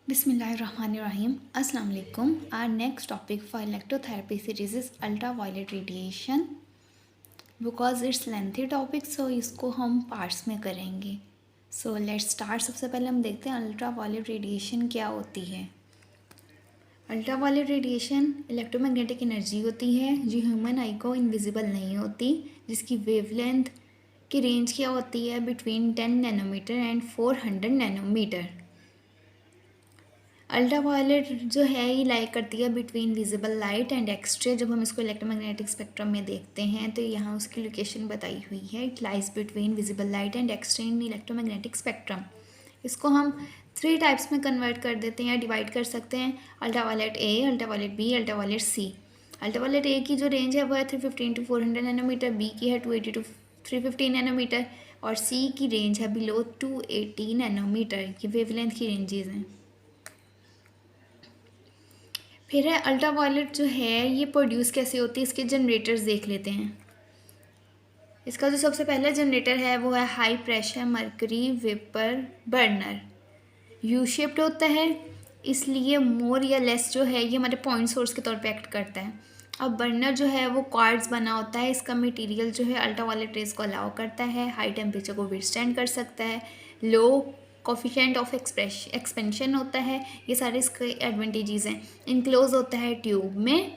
Bismillahirrahmanirrahim. Assalamu alaikum. Our next topic for electrotherapy series is ultraviolet radiation. Because it's lengthy topic, so इसको हम parts में करेंगे. So let's start. सबसे पहले हम देखते हैं अल्ट्रावायलेट रेडिएशन क्या होती है. अल्ट्रावायलेट रेडिएशन इलेक्ट्रोमैग्नेटिक एनर्जी होती है जो ह्यूमन आई को इनविजिबल नहीं होती, जिसकी वेवलेंथ की रेंज क्या होती है between 10 nanometer and 400 nanometer. Ultraviolet जो है ये लाइक करती है between visible light and x ray. जब हम इसको इलेक्ट्रोमैग्नेटिक स्पेक्ट्रम में देखते हैं तो यहाँ उसकी लोकेशन बताई हुई है. It lies between visible light and x ray in electromagnetic spectrum. इसको हम 3 टाइप्स में कन्वर्ट कर देते हैं या डिवाइड कर सकते हैं. Ultraviolet A, ultraviolet B, ultraviolet C. Ultraviolet A की जो रेंज है वो है 315 to 400 नैनोमीटर, बी की है 280 to 350 नैनोमीटर और सी की रेंज है बिलो 280 नैनोमीटर. ये वेवलेंथ की रेंजेस हैं. फिर है अल्ट्रावायलेट जो है ये प्रोड्यूस कैसे होती है, इसके जनरेटर्स देख लेते हैं. इसका जो सबसे पहला जनरेटर है वो है high pressure mercury vapour burner. U shaped होता है, इसलिए मोर या लेस जो है ये हमारे पॉइंट सोर्स के तौर पे एक्ट करता है. अब बर्नर जो है वो क्वार्ट्ज बना होता है. इसका मटेरियल जो है अल्ट्रावायलेट रेज को अलाउ करता है, हाई टेम्परेचर को विथस्टैंड कर सकता है, लो कोफिशिएंट ऑफ एक्सपेंशन होता है. ये सारे इसके एडवांटेजेस हैं. इनक्लोज होता है ट्यूब में.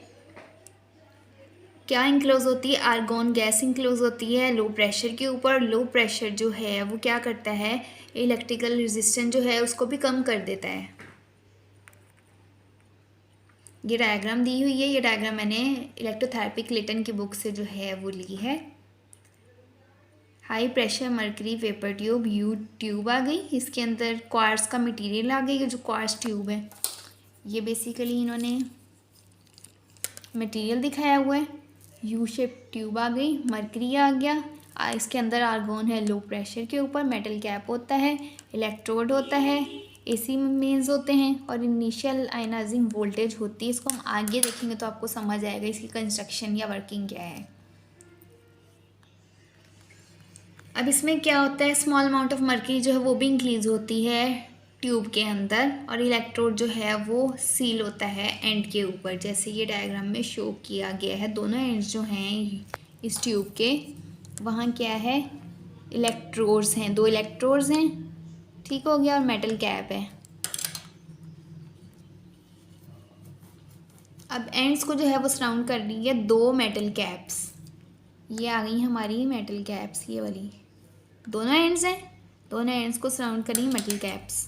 क्या इनक्लोज होती है? आर्गोन गैस इनक्लोज होती है लो प्रेशर के ऊपर. लो प्रेशर जो है वो क्या करता है, इलेक्ट्रिकल रेजिस्टेंस जो है उसको भी कम कर देता है. ये डायग्राम दी हुई है. ये डायग्राम मैंने इलेक्ट्रोथेरेपी क्लेटन की बुक से जो है वो ली है. High pressure mercury vapour tube, U tube आ गई. इसके अंदर क्वार्ट्ज का मटेरियल आ गई. ये जो क्वार्ट्ज ट्यूब है ये बेसिकली इन्होंने मटेरियल दिखाया हुआ है. यू शेप ट्यूब आ गई, मर्करी आ गया. इसके अंदर आर्गोन है लो प्रेशर के ऊपर, मेटल कैप होता है, इलेक्ट्रोड होता है, एसी मेंस होते हैं और इनिशियल आयनाइजिंग वोल्टेज होती है. इसको हम आगे देखेंगे तो आपको समझ आएगा इसकी कंस्ट्रक्शन या वर्किंग क्या है. अब इसमें क्या होता है, स्मॉल अमाउंट ऑफ मर्करी जो है वो भी इंक्रीज होती है ट्यूब के अंदर और इलेक्ट्रोड जो है वो सील होता है एंड के ऊपर, जैसे ये डायग्राम में शो किया गया है. दोनों एंड्स जो हैं इस ट्यूब के वहाँ क्या है, इलेक्ट्रोड्स हैं. 2 इलेक्ट्रोड्स हैं, ठीक हो गया, और मेटल कैप है. अब एंड्स को जो है वो सराउंड कर रही है 2 मेटल कैप्स. ये आ गई हमारी मेटल कैप्स, ये वाली दोनों एंड्स हैं. दोनों एंड्स को सराउंड करेंगे मेटल कैप्स.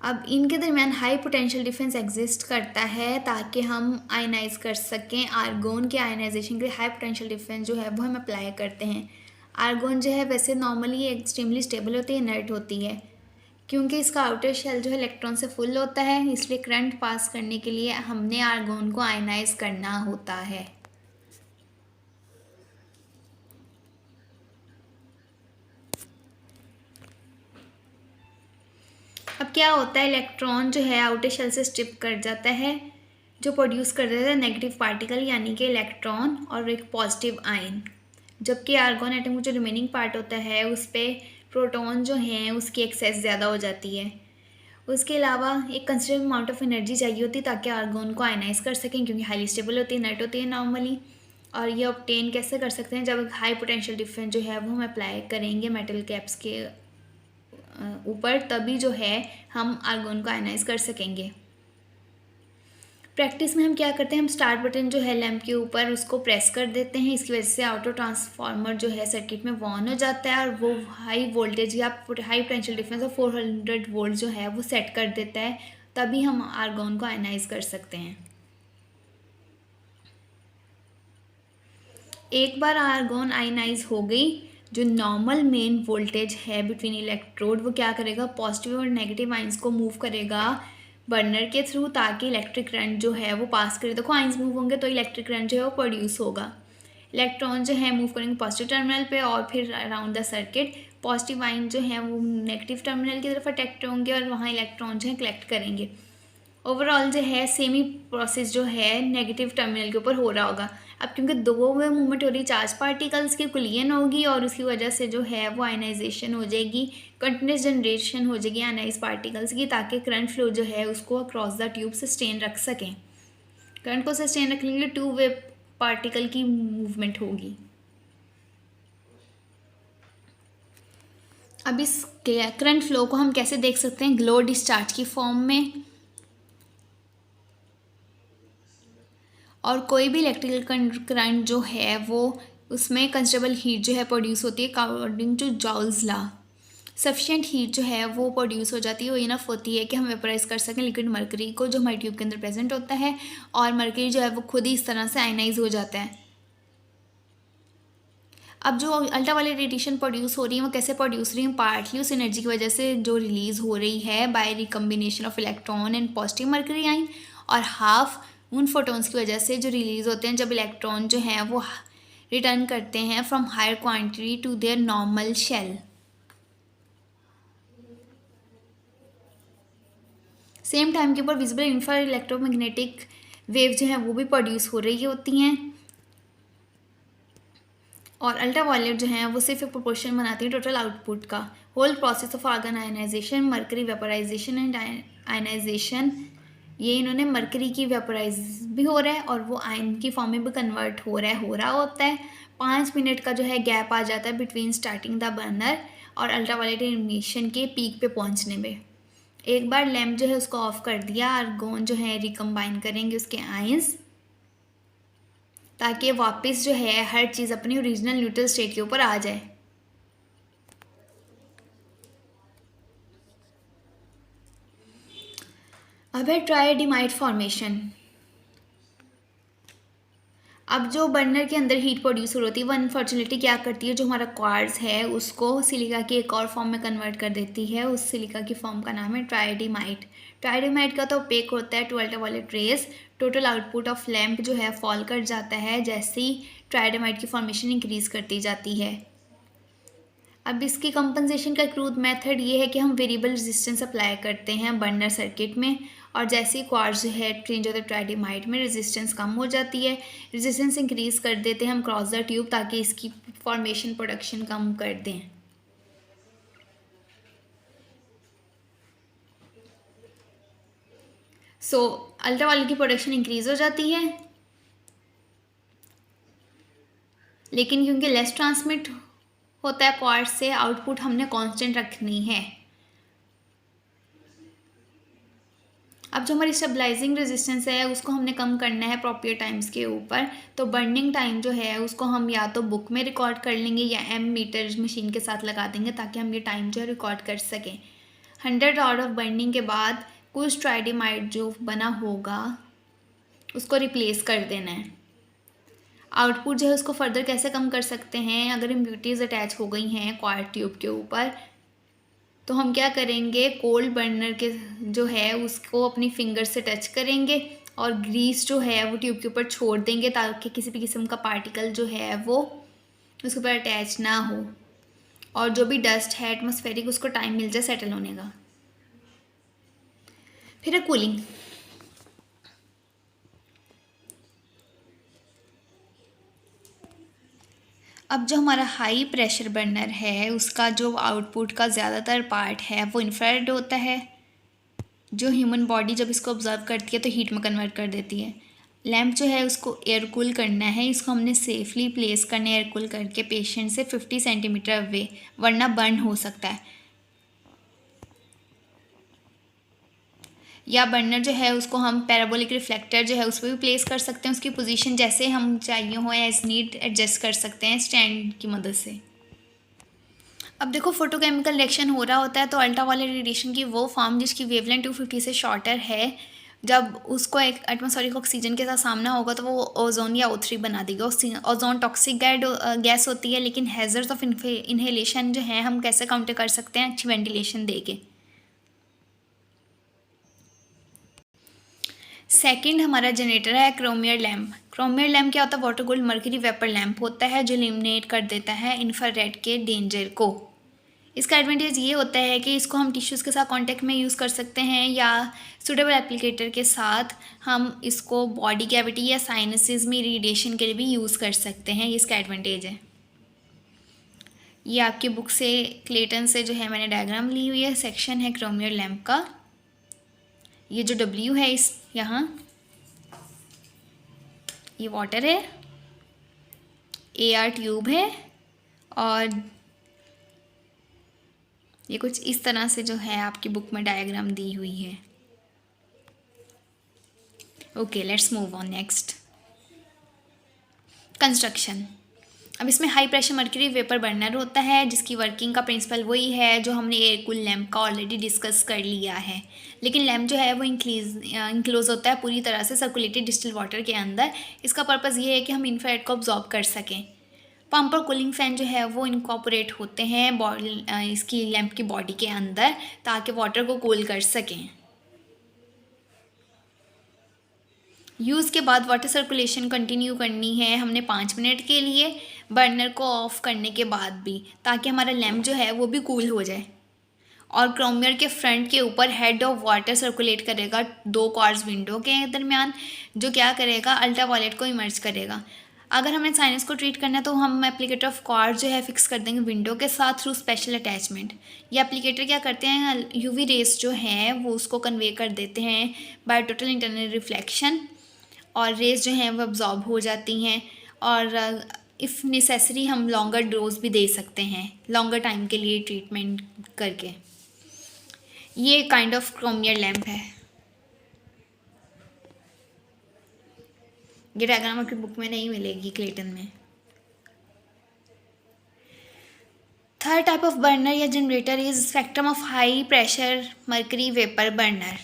अब इनके दरमियान हाई पोटेंशियल डिफरेंस एग्जिस्ट करता है ताकि हम आयनाइज कर सकें. आर्गोन के आयनाइजेशन के लिए हाई पोटेंशियल डिफरेंस जो है वो हम अप्लाई करते हैं. आर्गोन जो है वैसे नॉर्मली एक्सट्रीमली स्टेबल होती है, इनर्ट होती है, क्योंकि इसका आउटर शेल जो है इलेक्ट्रॉन से फुल होता है. इसलिए करंट पास करने के लिए हमने आर्गोन को आयनाइज करना होता है. अब क्या होता है, इलेक्ट्रॉन जो है आउटर शेल से स्ट्रिप कर जाता है, जो प्रोड्यूस कर देता है नेगेटिव पार्टिकल यानी कि इलेक्ट्रॉन और एक पॉजिटिव आयन. जबकि आर्गोन एटम का जो रिमेनिंग पार्ट होता है उस पर प्रोटॉन जो हैं उसकी एक्सेस ज़्यादा हो जाती है. उसके अलावा एक कंसिडरेबल अमाउंट ऑफ एनर्जी चाहिए होती है ताकि आर्गोन को आयनाइज कर सकें, क्योंकि हाईली स्टेबल होती है, नट होती है नॉर्मली. और ये ऑब्टेन कैसे कर सकते हैं, जब हाई पोटेंशियल डिफरेंस जो है वो हम अप्लाई करेंगे मेटल कैप्स के ऊपर, तभी जो है हम आर्गोन को आयनाइज कर सकेंगे. प्रैक्टिस में हम क्या करते हैं, हम स्टार्ट बटन जो है लैंप के ऊपर उसको प्रेस कर देते हैं. इसकी वजह से ऑटो ट्रांसफार्मर जो है सर्किट में ऑन हो जाता है और वो हाई वोल्टेज या high potential difference of 400 volt जो है वो सेट कर देता है. तभी हम आर्गोन को आयनाइज कर सकते हैं. एक बार आर्गोन आयनाइज हो गई, जो नॉर्मल मेन वोल्टेज है बिटवीन इलेक्ट्रोड वो क्या करेगा, पॉजिटिव और नेगेटिव आइंस को मूव करेगा बर्नर के थ्रू ताकि इलेक्ट्रिक करंट जो है वो पास करे. देखो आइंस मूव होंगे तो इलेक्ट्रिक करंट जो है वो प्रोड्यूस होगा. इलेक्ट्रॉन जो है मूव करेंगे पॉजिटिव टर्मिनल पे और फिर around the circuit positive ion जो है वो नेगेटिव टर्मिनल की तरफ अट्रैक्ट होंगे और वहाँ इलेक्ट्रॉन जो है कलेक्ट करेंगे ओवरऑल जो है सेम ही प्रोसेस जो है नेगेटिव टर्मिनल के ऊपर हो रहा होगा। अब क्योंकि दो में मूवमेंट हो रही है चार्ज पार्टिकल्स की, कुलियन होगी और उसकी वजह से जो है वो आयनाइजेशन हो जाएगी, कंटिन्यूस जनरेशन हो जाएगी आयनाइज पार्टिकल्स की, ताकि करंट फ्लो जो है उसको अक्रॉस द ट्यूब सस्टेन रख सकें। करंट को सस्टेन रखने के लिए टू वे पार्टिकल की मूवमेंट होगी। अब इस करंट फ्लो को हम कैसे देख सकते हैं? ग्लो डिस्चार्ज की फॉर्म में। और कोई भी इलेक्ट्रिकल करंट जो है वो उसमें कंसिडरेबल हीट जो है प्रोड्यूस होती है according to Joule's law. Sufficient heat जो है वो प्रोड्यूस हो जाती है, वो इनफ होती है कि हम वेपराइज कर सकें लिक्विड मरकरी को जो हमारे ट्यूब के अंदर प्रेजेंट होता है, और मरकरी जो है वो खुद ही इस तरह से आयनाइज हो जाता है। अब जो अल्ट्रावायलेट रेडिएशन प्रोड्यूस हो रही है वो कैसे प्रोड्यूस हो रही है? पार्टली उस एनर्जी की वजह से जो रिलीज हो रही है by recombination of electron and positive mercury ion, और हाफ उन फोटोन्स की वजह से जो रिलीज होते हैं जब इलेक्ट्रॉन जो हैं वो रिटर्न करते हैं from higher quantity to their normal shell. Same time के ऊपर विजिबल इंफ्रा इलेक्ट्रोमैग्नेटिक वेव जो है वो भी प्रोड्यूस हो रही होती हैं, और अल्ट्रावायलेट जो है वो सिर्फ एक प्रोपोर्शन बनाती है टोटल आउटपुट का। Whole process of argon ionisation, mercury vaporisation and ionisation, ये इन्होंने मरकरी की वेपराइज भी हो रहा है और वो आयन की फॉर्म में भी कन्वर्ट हो रहा होता है। 5 मिनट का जो है गैप आ जाता है बिटवीन स्टार्टिंग द बर्नर और अल्ट्रावायलेट इमिशन के पीक पे पहुंचने में। एक बार लैम्प जो है उसको ऑफ कर दिया, आर्गोन जो है रिकम्बाइन करेंगे उसके आयंस, ताकि वापस जो है हर चीज़ अपनी ओरिजिनल न्यूट्रल स्टेट के ऊपर आ जाए। अब है ट्राइडिमाइड फॉर्मेशन। अब जो बर्नर के अंदर हीट प्रोड्यूस होती है वो अनफॉर्चुनेटली क्या करती है, जो हमारा क्वार्ट्ज है उसको सिलिका की एक और फॉर्म में कन्वर्ट कर देती है। उस सिलिका की फॉर्म का नाम है ट्राइडिमाइड। ट्राइडिमाइड का तो ओपेक होता है to ultraviolet rays. Total output of lamp जो है फॉल कर जाता है जैसे ही ट्राइडिमाइड की फॉर्मेशन इंक्रीज करती जाती है। अब इसकी कंपनसेशन का क्रूड मेथड ये है कि हम वेरिएबल रेजिस्टेंस अप्लाई करते हैं बर्नर सर्किट में, और जैसे ही क्वार्ट्ज जो है चेंज होता है ट्राइडिमाइड में, रेजिस्टेंस कम हो जाती है। रेजिस्टेंस इंक्रीज कर देते हैं हम क्रॉस द ट्यूब ताकि इसकी फॉर्मेशन प्रोडक्शन कम कर दें। सो अल्ट्रावायलेट की प्रोडक्शन इंक्रीज हो जाती है, लेकिन क्योंकि लेस ट्रांसमिट होता है क्वार्ट्ज से, आउटपुट हमने कांस्टेंट रखनी है। अब जो हमारी स्टेबलाइजिंग रेजिस्टेंस है उसको हमने कम करना है प्रॉपर टाइम्स के ऊपर, तो बर्निंग टाइम जो है उसको हम या तो बुक में रिकॉर्ड कर लेंगे या एम मीटर मशीन के साथ लगा देंगे ताकि हम ये टाइम जो है रिकॉर्ड कर सकें। 100 आवर ऑफ बर्निंग के बाद कुछ ट्राइडिमाइड जो बना होगा उसको रिप्लेस कर देना है। आउटपुट जो है उसको फर्दर कैसे कम कर सकते हैं? अगर इम्प्यूरिटीज़ अटैच हो गई हैं क्वार्ट ट्यूब के ऊपर तो हम क्या करेंगे, कोल्ड बर्नर के जो है उसको अपनी फिंगर से टच करेंगे और ग्रीस जो है वो ट्यूब के ऊपर छोड़ देंगे ताकि किसी भी किस्म का पार्टिकल जो है वो उसके ऊपर अटैच ना हो, और जो भी डस्ट है एटमॉस्फेरिक उसको टाइम मिल जाए सेटल होने का। फिर है कूलिंग। अब जो हमारा हाई प्रेशर बर्नर है उसका जो आउटपुट का ज़्यादातर पार्ट है वो इंफ्रारेड होता है, जो ह्यूमन बॉडी जब इसको ऑब्जर्व करती है तो हीट में कन्वर्ट कर देती है। लैंप जो है उसको एयर कूल करना है, इसको हमने सेफली प्लेस करना है एयर कूल करके पेशेंट से 50 सेंटीमीटर अवे, वरना बर्न हो सकता है। या बर्नर जो है उसको हम पैराबोलिक रिफ्लेक्टर जो है उस पर भी प्लेस कर सकते हैं, उसकी पोजीशन जैसे हम चाहिए हो एज नीड एडजस्ट कर सकते हैं स्टैंड की मदद से। अब देखो फोटोकेमिकल रिएक्शन हो रहा होता है तो अल्ट्रावायलेट रेडिएशन की वो फॉर्म जिसकी वेवलेंथ 250 से शॉर्टर है, जब उसको एक एटमॉस्फेरिक ऑक्सीजन के साथ सामना होगा तो वो ओजोन या O3 बना देगा। ओजोन टॉक्सिक गैस होती है, लेकिन हैजर्ड्स ऑफ इनहेलेशन जो है हम कैसे काउंटर कर सकते हैं? अच्छी वेंटिलेशन दे के। सेकंड हमारा जनरेटर है क्रोमियर लैम्प। क्रोमियर लैम्प क्या होता है? Water gold mercury vapour lamp होता है जो इल्यूमिनेट कर देता है इंफ्रारेड के डेंजर को। इसका एडवांटेज ये होता है कि इसको हम टिश्यूज़ के साथ कांटेक्ट में यूज़ कर सकते हैं या सूटेबल एप्लीकेटर के साथ हम इसको बॉडी कैविटी या साइनसेस में रेडिएशन के लिए भी यूज़ कर सकते हैं। ये इसका एडवांटेज है। ये आपकी बुक से क्लेटन से जो है मैंने डायग्राम ली हुई है। सेक्शन है क्रोमियर लैम्प का। ये जो W है इस यहाँ ये वाटर है, AR ट्यूब है और ये कुछ इस तरह से जो है आपकी बुक में डायग्राम दी हुई है। Okay, let's move on next. Construction. अब इसमें high pressure mercury vapour burner होता है जिसकी वर्किंग का प्रिंसिपल वही है जो हमने एयर कूल लैम्प का ऑलरेडी डिस्कस कर लिया है, लेकिन लैम्प जो है वो इंक्लोज होता है पूरी तरह से सर्कुलेटेड डिस्टिल वाटर के अंदर। इसका पर्पज़ ये है कि हम इंफ्रारेड को ऑब्जॉर्ब कर सकें। पंप और कूलिंग फ़ैन जो है वो इनकॉर्पोरेट होते हैं इसकी लैम्प की बॉडी के अंदर ताकि वाटर को कूल कर सकें। यूज़ के बाद वाटर सर्कुलेशन कंटिन्यू करनी है हमने 5 मिनट के लिए, बर्नर को ऑफ करने के बाद भी, ताकि हमारा लैम्प जो है वो भी कूल हो जाए। और क्रोमियर के फ्रंट के ऊपर हेड ऑफ वाटर सर्कुलेट करेगा 2 क्वार्ट्ज विंडो के दरमियान, जो क्या करेगा अल्ट्रावायलेट को इमर्ज करेगा। अगर हमें साइनस को ट्रीट करना है तो हम एप्लीकेटर ऑफ क्वार्ट्ज जो है फिक्स कर देंगे विंडो के साथ थ्रू स्पेशल अटैचमेंट। ये एप्लीकेटर क्या करते हैं, UV रेस जो हैं वो उसको कन्वे कर देते हैं बाय टोटल इंटरनल रिफ्लेक्शन, और रेस जो हैं वो अब्जॉर्ब हो जाती हैं और इफ़ नेसेसरी हम लॉन्गर डोज भी दे सकते हैं लॉन्गर टाइम के लिए ट्रीटमेंट करके। ये काइंड ऑफ क्रोमियर लैम्प है। ये डायग्राम आपकी बुक में नहीं मिलेगी क्लेटन में। थर्ड टाइप ऑफ बर्नर या generator is spectrum of high pressure mercury vapour burner.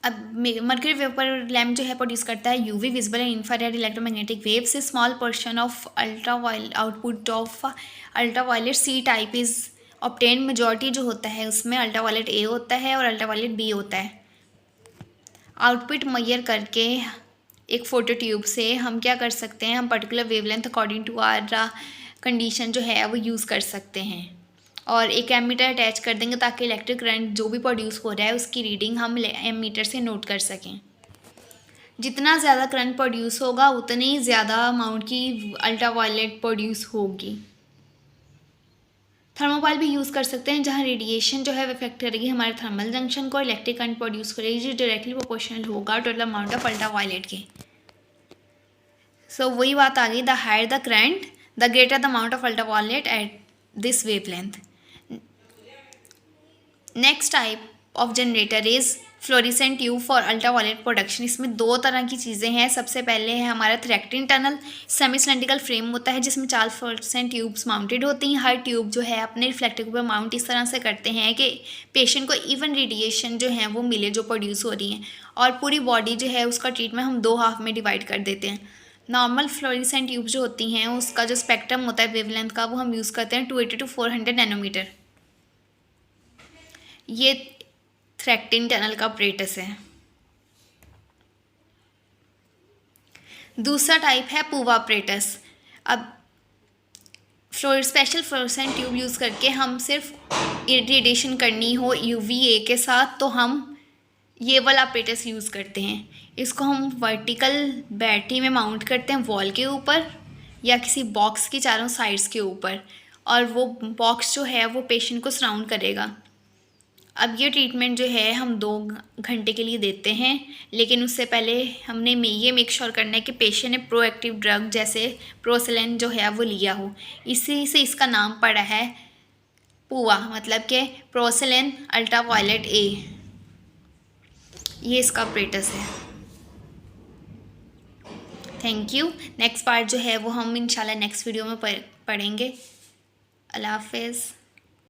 अब मर्क्यूरी वेपर लैम्प जो है प्रोड्यूस करता है UV visible and infrared electromagnetic waves. Small portion of output of ultraviolet C type is obtain. Majority जो होता है उसमें अल्ट्रावायलेट A होता है और अल्ट्रावायलेट B होता है। आउटपुट मेजर करके एक फोटो ट्यूब से हम क्या कर सकते हैं, हम particular wavelength according to our condition जो है वो यूज़ कर सकते हैं और एक एमीटर अटैच कर देंगे ताकि इलेक्ट्रिक करंट जो भी प्रोड्यूस हो रहा है उसकी रीडिंग हम एमीटर से नोट कर सकें। जितना ज़्यादा करंट प्रोड्यूस होगा उतनी ही ज़्यादा अमाउंट की अल्ट्रावायलेट प्रोड्यूस होगी। थर्मोपाइल भी यूज़ कर सकते हैं जहाँ रेडिएशन जो है वो इफेक्ट करेगी हमारे थर्मल जंक्शन को, इलेक्ट्रिक करंट प्रोड्यूस करेगी जो डायरेक्टली प्रोपोर्शनल होगा टोटल अमाउंट ऑफ अल्ट्रावायलेट के। सो वही बात आ गई, the higher the current the greater the amount of ultraviolet at this wavelength. Next type of generator is fluorescent tube for ultraviolet production. इसमें 2 तरह की चीज़ें हैं। सबसे पहले है हमारा थ्रैक्टिन टनल, सेमी सिलेंड्रिकल फ्रेम होता है जिसमें 4 फ्लोरेसेंट ट्यूब्स माउंटेड होती हैं। हर ट्यूब जो है अपने रिफ्लेक्टर पर माउंट इस तरह से करते हैं कि पेशेंट को इवन रेडिएशन जो है वो मिले जो प्रोड्यूस हो रही हैं, और पूरी बॉडी जो है उसका ट्रीटमेंट हम 2 हाफ में डिवाइड कर देते हैं। नॉर्मल फ्लोरेसेंट ट्यूब जो होती हैं उसका जो स्पेक्ट्रम होता है वेवलेंथ का वो हम यूज़ करते हैं 280 to 400 नैनोमीटर। ये थ्रैक्टिन टनल का ऑपरेटस है। दूसरा टाइप है पूवा ऑपरेटस। अब स्पेशल फ्लोरेसेंट ट्यूब यूज़ करके हम सिर्फ इरिटेशन करनी हो UVA के साथ तो हम ये वाला ऑपरेटस यूज़ करते हैं। इसको हम वर्टिकल बैटरी में माउंट करते हैं वॉल के ऊपर या किसी बॉक्स की चारों साइड्स के ऊपर, और वो बॉक्स जो है वो पेशेंट को सराउंड करेगा। अब ये ट्रीटमेंट जो है हम 2 घंटे के लिए देते हैं, लेकिन उससे पहले हमने ये मेक श्योर करना है कि पेशेंट ने प्रोएक्टिव ड्रग जैसे प्रोसेलेन जो है वो लिया हो। इसी से इसका नाम पड़ा है पूवा, मतलब कि प्रोसेलेन अल्ट्रावायलेट A। ये इसका ऑपरेटस है। Thank you. नेक्स्ट पार्ट जो है वो हम इंशाल्लाह नेक्स्ट वीडियो में पढ़ेंगे। अल्लाह हाफिज़।